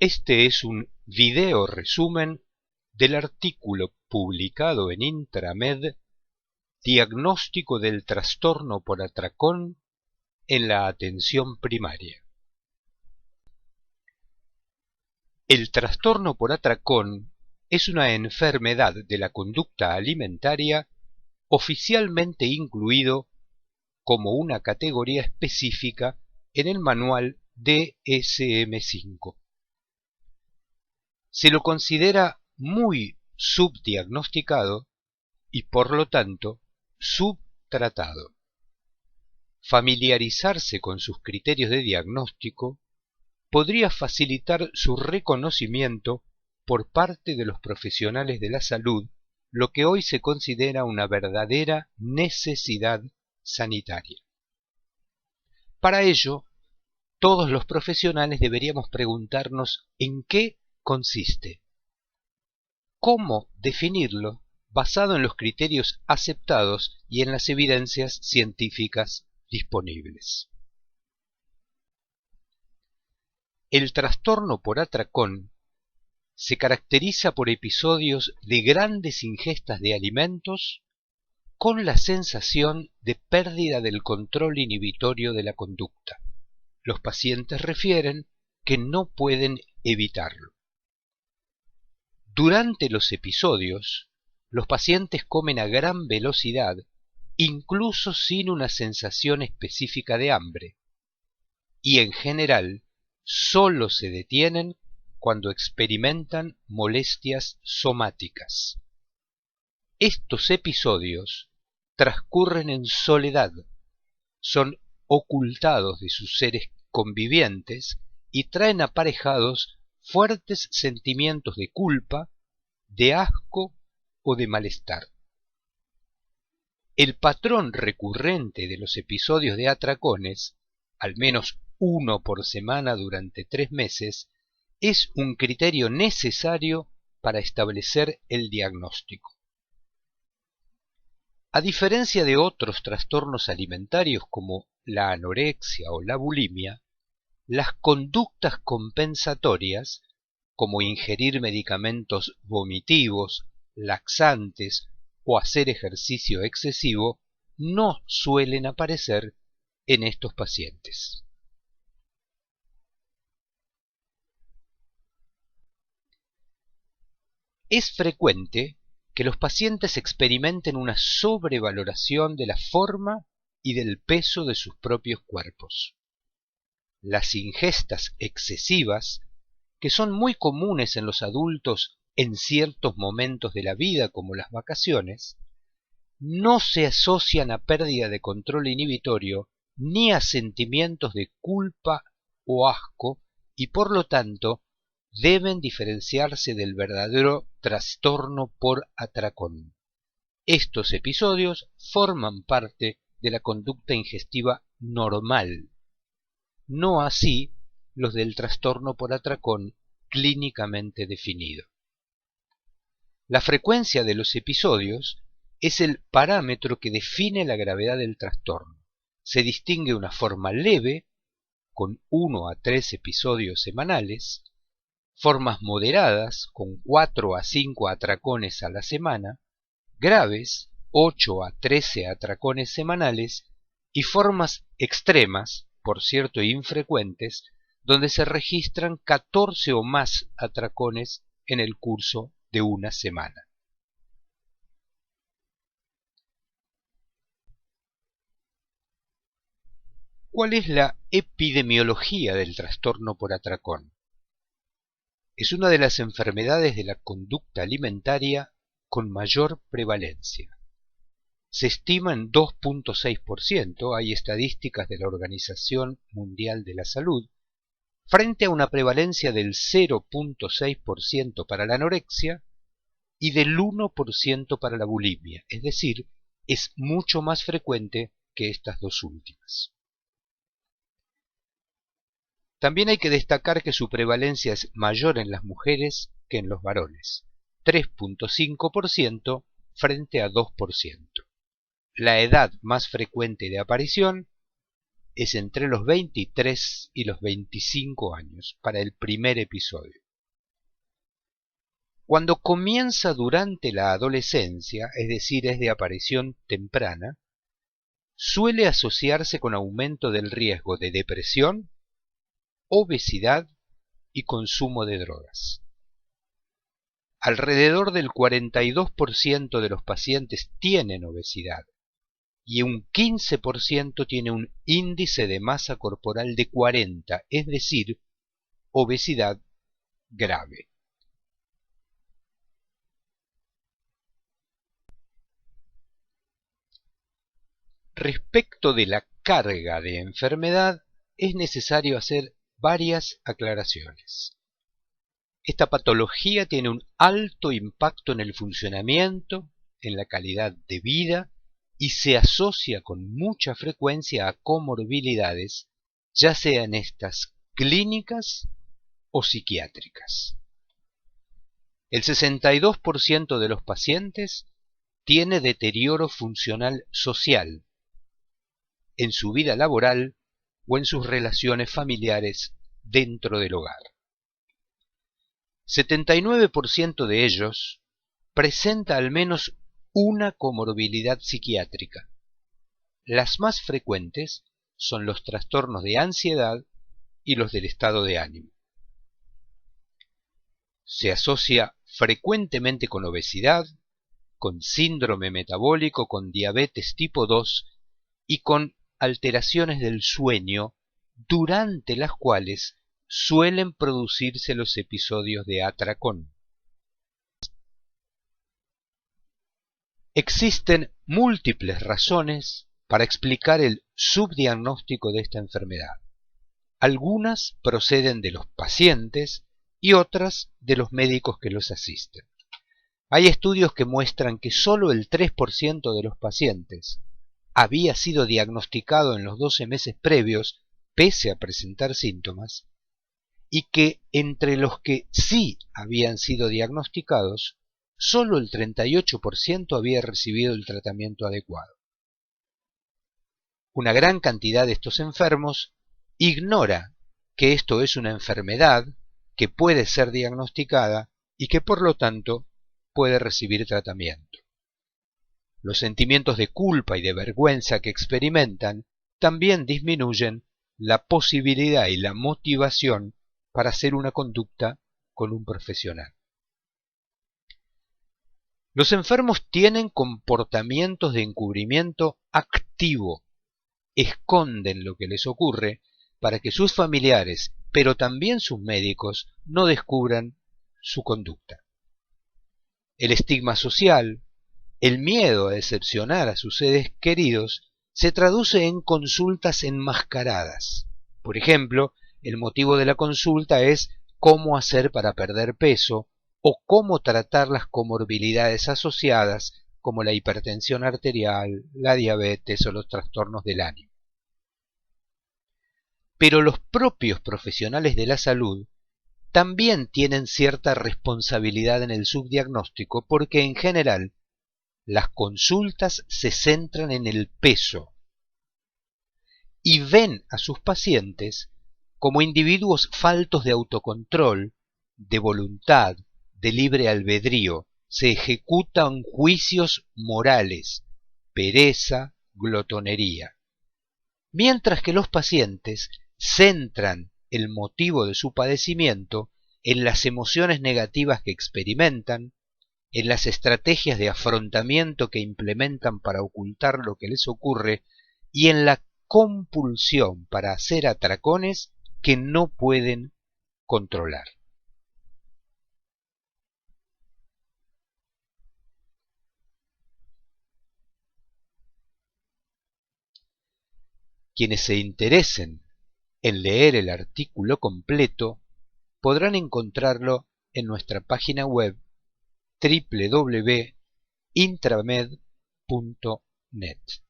Este es un video resumen del artículo publicado en Intramed Diagnóstico del trastorno por atracón en la atención primaria. El trastorno por atracón es una enfermedad de la conducta alimentaria oficialmente incluido como una categoría específica en el manual DSM-5. Se lo considera muy subdiagnosticado y por lo tanto subtratado. Familiarizarse con sus criterios de diagnóstico podría facilitar su reconocimiento por parte de los profesionales de la salud, lo que hoy se considera una verdadera necesidad sanitaria. Para ello, todos los profesionales deberíamos preguntarnos en qué consiste, cómo definirlo basado en los criterios aceptados y en las evidencias científicas disponibles. El trastorno por atracón se caracteriza por episodios de grandes ingestas de alimentos con la sensación de pérdida del control inhibitorio de la conducta. Los pacientes refieren que no pueden evitarlo. Durante los episodios, los pacientes comen a gran velocidad, incluso sin una sensación específica de hambre, y en general solo se detienen cuando experimentan molestias somáticas. Estos episodios transcurren en soledad, son ocultados de sus seres convivientes y traen aparejados fuertes sentimientos de culpa, de asco o de malestar. El patrón recurrente de los episodios de atracones, al menos uno por semana durante 3 meses, es un criterio necesario para establecer el diagnóstico. A diferencia de otros trastornos alimentarios como la anorexia o la bulimia, las conductas compensatorias, como ingerir medicamentos vomitivos, laxantes o hacer ejercicio excesivo, no suelen aparecer en estos pacientes. Es frecuente que los pacientes experimenten una sobrevaloración de la forma y del peso de sus propios cuerpos. Las ingestas excesivas, que son muy comunes en los adultos en ciertos momentos de la vida como las vacaciones, no se asocian a pérdida de control inhibitorio ni a sentimientos de culpa o asco y por lo tanto deben diferenciarse del verdadero trastorno por atracón. Estos episodios forman parte de la conducta ingestiva normal, no así los del trastorno por atracón clínicamente definido. La frecuencia de los episodios es el parámetro que define la gravedad del trastorno. Se distingue una forma leve, con 1 a 3 episodios semanales, formas moderadas, con 4 a 5 atracones a la semana, graves, 8 a 13 atracones semanales, y formas extremas, por cierto infrecuentes, donde se registran 14 o más atracones en el curso de una semana. ¿Cuál es la epidemiología del trastorno por atracón? Es una de las enfermedades de la conducta alimentaria con mayor prevalencia. Se estima en 2.6%, hay estadísticas de la Organización Mundial de la Salud, frente a una prevalencia del 0.6% para la anorexia y del 1% para la bulimia, es decir, es mucho más frecuente que estas dos últimas. También hay que destacar que su prevalencia es mayor en las mujeres que en los varones, 3.5% frente a 2%. La edad más frecuente de aparición es entre los 23 y los 25 años para el primer episodio. Cuando comienza durante la adolescencia, es decir, es de aparición temprana, suele asociarse con aumento del riesgo de depresión, obesidad y consumo de drogas. Alrededor del 42% de los pacientes tienen obesidad y un 15% tiene un índice de masa corporal de 40, es decir, obesidad grave. Respecto de la carga de enfermedad, es necesario hacer varias aclaraciones. Esta patología tiene un alto impacto en el funcionamiento, en la calidad de vida y se asocia con mucha frecuencia a comorbilidades, ya sean estas clínicas o psiquiátricas. El 62% de los pacientes tiene deterioro funcional social en su vida laboral o en sus relaciones familiares dentro del hogar. 79% de ellos presenta al menos una comorbilidad psiquiátrica. Las más frecuentes son los trastornos de ansiedad y los del estado de ánimo. Se asocia frecuentemente con obesidad, con síndrome metabólico, con diabetes tipo 2 y con alteraciones del sueño, durante las cuales suelen producirse los episodios de atracón. Existen múltiples razones para explicar el subdiagnóstico de esta enfermedad. Algunas proceden de los pacientes y otras de los médicos que los asisten. Hay estudios que muestran que solo el 3% de los pacientes había sido diagnosticado en los 12 meses previos, pese a presentar síntomas, y que entre los que sí habían sido diagnosticados, solo el 38% había recibido el tratamiento adecuado. Una gran cantidad de estos enfermos ignora que esto es una enfermedad que puede ser diagnosticada y que por lo tanto puede recibir tratamiento. Los sentimientos de culpa y de vergüenza que experimentan también disminuyen la posibilidad y la motivación para hacer una conducta con un profesional. Los enfermos tienen comportamientos de encubrimiento activo, esconden lo que les ocurre para que sus familiares, pero también sus médicos, no descubran su conducta. El estigma social, el miedo a decepcionar a sus seres queridos, se traduce en consultas enmascaradas. Por ejemplo, el motivo de la consulta es cómo hacer para perder peso o cómo tratar las comorbilidades asociadas como la hipertensión arterial, la diabetes o los trastornos del ánimo. Pero los propios profesionales de la salud también tienen cierta responsabilidad en el subdiagnóstico porque en general las consultas se centran en el peso y ven a sus pacientes como individuos faltos de autocontrol, de voluntad, de libre albedrío. Se ejecutan juicios morales, pereza, glotonería. Mientras que los pacientes centran el motivo de su padecimiento en las emociones negativas que experimentan, en las estrategias de afrontamiento que implementan para ocultar lo que les ocurre y en la compulsión para hacer atracones que no pueden controlar. Quienes se interesen en leer el artículo completo podrán encontrarlo en nuestra página web www.intramed.net.